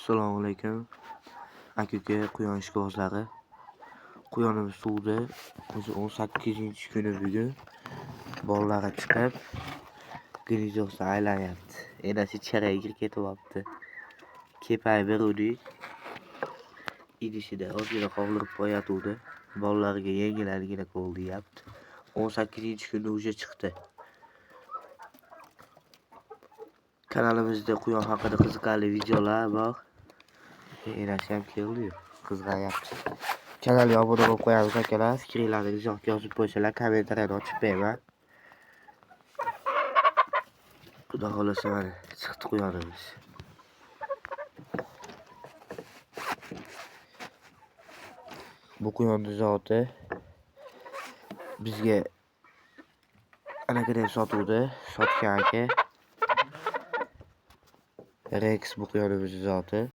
Assalomu alaykum. Aka-uka quyon ishqibozlari. Quyonimiz suvda. O'zi 18-kuni bugun. Bollari chiqib, gnizdosini aylanyapti. Enasi ichkariga kirib ketyapti. Kepay beruvdik. Idishida ozgina qovurib qo'yatuvdi. Bollariga yengilgina qo'l deyapti. 18-kunda уже chiqdi. Kanalimizda quyon haqida qiziqarli videolar bor. Enasi ham keldi-yu, qizg'anyapti. Kanalga obuna bo'lib qo'yamiz akalar. Fikringizni yozib qo'ysalar, kommentariyani ochib beraman. Xudo xolasa mana chiqdi quyonimiz. Bu quyonni zoti bizga anaqadan sotuvdi, sotgan aka. Rex bu quyonimiz zoti.